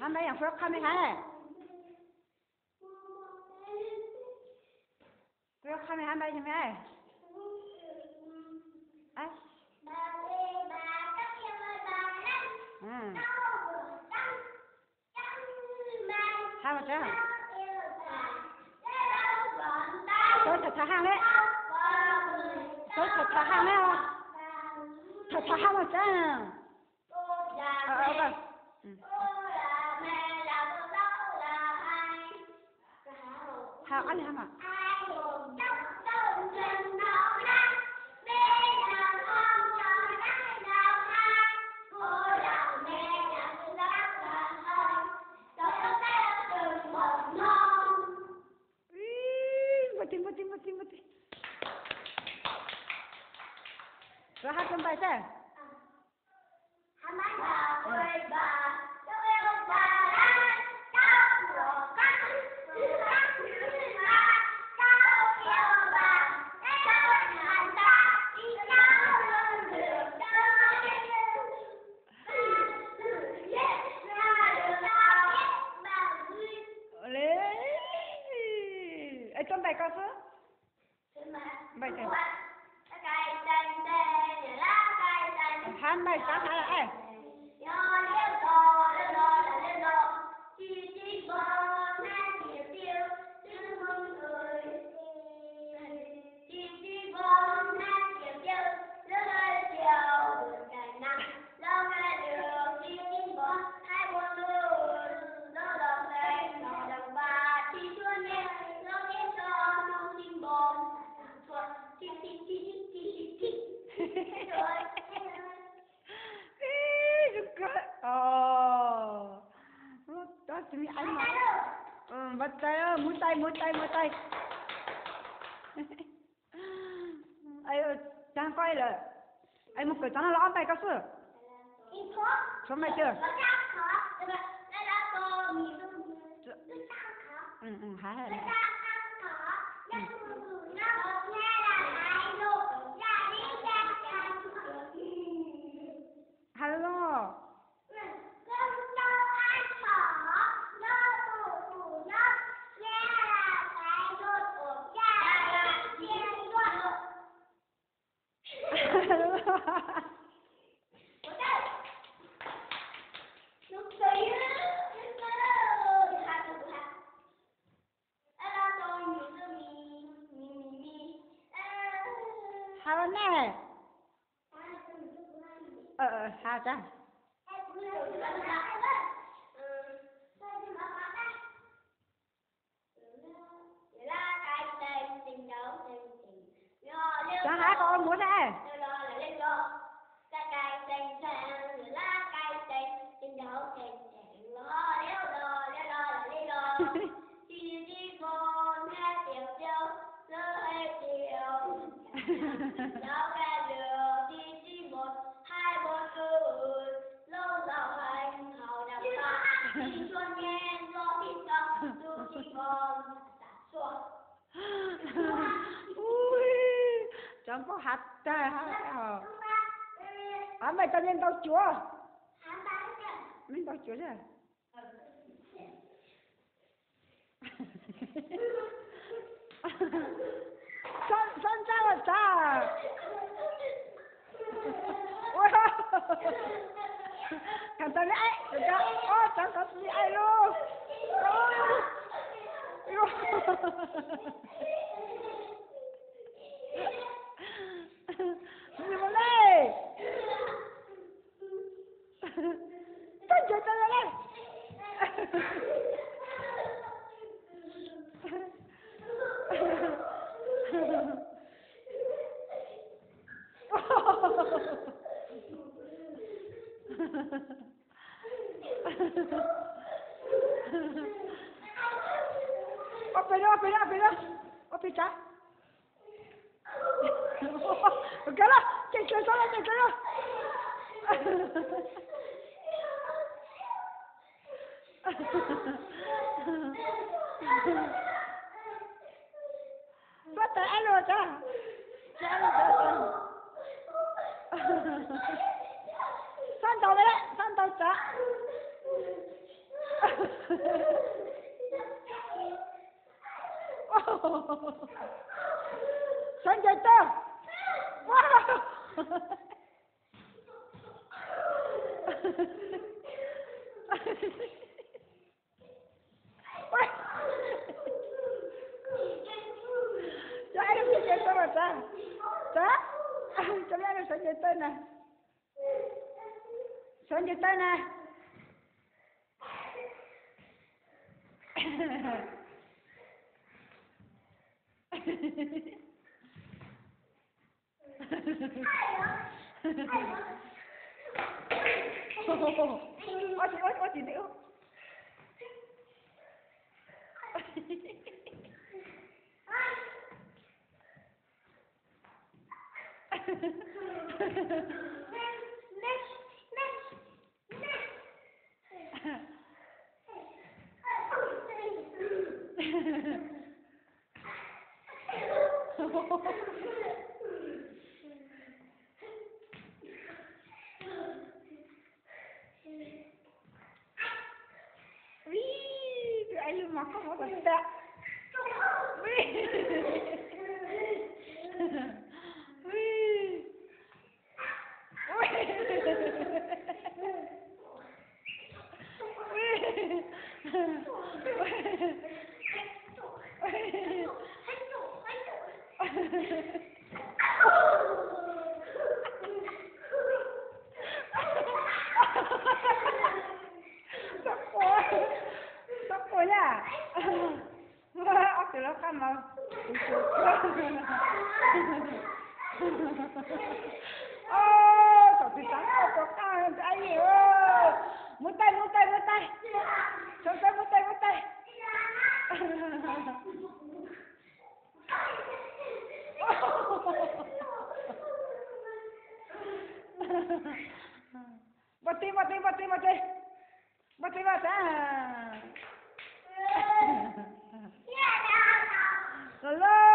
Hắn đây là phước khăn đấy hả? Phước khăn này hắn đây chứ mẹ? Ấy? Hai mà chưa? Tôi thật hàng đấy. Tôi thật hàng đấy không? Thật hàng mà chưa? Vâng. Hào ăn hả mà? Betul. Rahat sampai saya. Trong bài có số? Bài gì? Han bài sáng hay là ai? Đó thì anh mà. Bắt tay, mũi tay. Ai chẳng coi là anh một cái nó lõ tay cao su. Xong mày chưa? Hả? Hello. Hello nè. Hà cha. Cha hả con muốn nè. Chẳng có hạt trời hả? Mày cho nên tao chúa. Mình tao chúa chứ. Son sao là sao? Thằng tao lại, chẳng có gì ai luôn. Gì mà đây? Tao chơi tao lên. Opi cha. Cái đó, chạy sao lại cái đó. Bắt tay anh rồi cha. San tàu đấy, san tàu cha. Sơn dây tơ. Wow. Cho em sợi dây tơ mà cha. Cha. Cho em sợi dây tơ nè. Sợi dây tơ nè. Ôi chị nữ. Anh luôn mặc không có thật tệ. Sắp cô nha. Ốc từ nó khăn mà. Cậu thì trắng có khăn anh gì ơi. Muốn tay. Cho tay muốn tay. Bati. Bati vào ta.